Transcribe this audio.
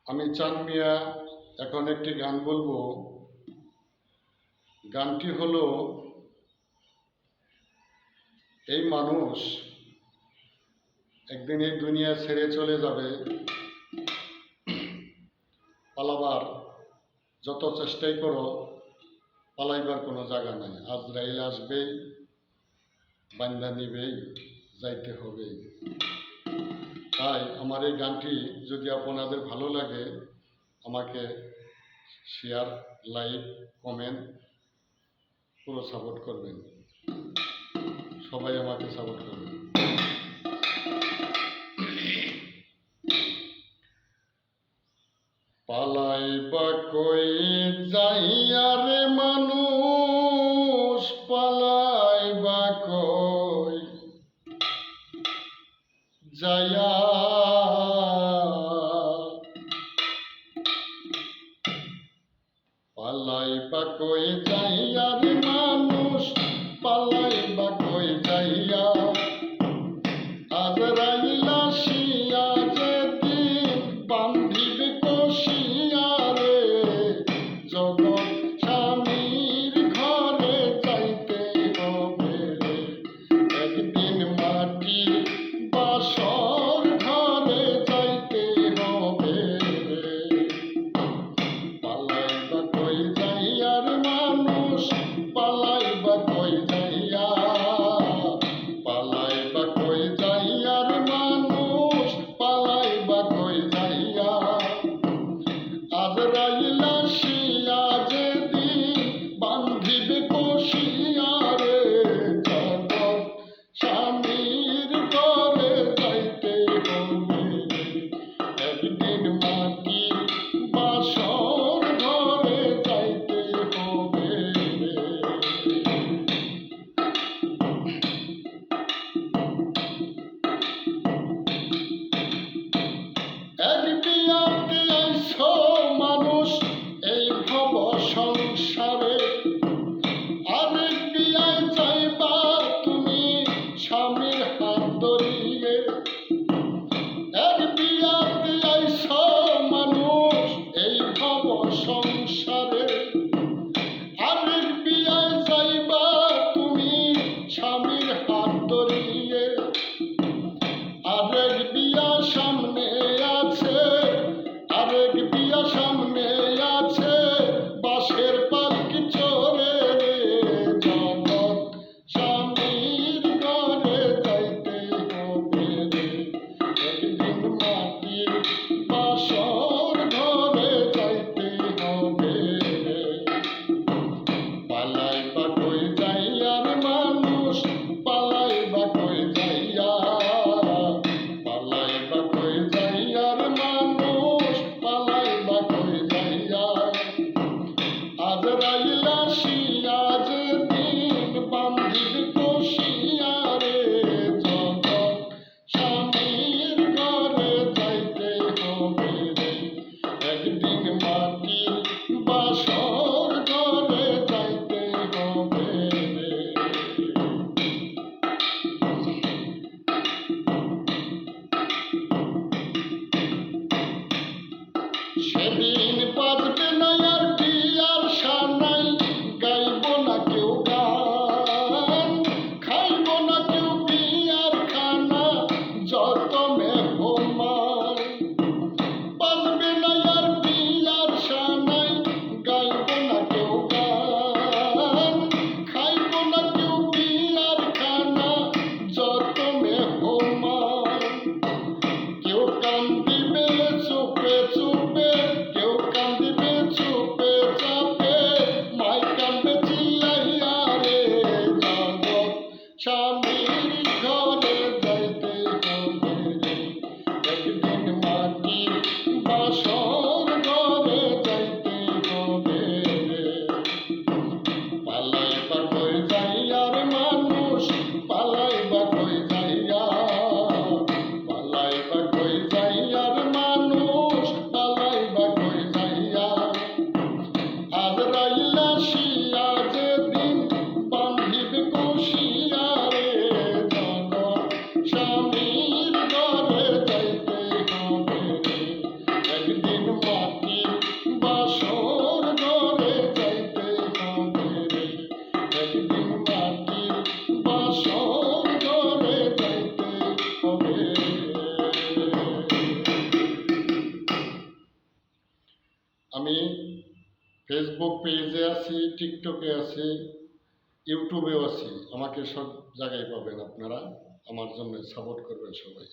আমি চাঁদ মিয়া এখন একটি গান বলবো। গানটি হলো, এই মানুষ একদিন এই দুনিয়া ছেড়ে চলে যাবে, পালাবার যত চেষ্টাই করো পালাইবার কোনো জায়গা নাই। আজরাইল আসবেই, বান্দা নিবেই, যাইতে হবে। তাই আমার এই গানটি যদি আপনাদের ভালো লাগে, আমাকে শেয়ার, লাইক, কমেন্ট পুরো সাপোর্ট করবেন। সবাই আমাকে সাপোর্ট করবেন। পালাইবা কই যাইয়া রে মানুষ, পালাইবা কই যাইয়া, পালাইবা কই যাইয়া রে মানুষ, পালাইবা কই যাইয়া। আজরাইল আসিয়া যেদিন বান্ধিবে কষিয়া রে, জগৎ স্বামীর ঘরে যাইতে হবে রে। একদিন মাটির বাসর ফেসবুক পেজে আছি, টিকটকে আছি, ইউটিউবেও আছি। আমাকে সব জায়গায় পাবেন আপনারা। আমার জন্য সাপোর্ট করবেন সবাই।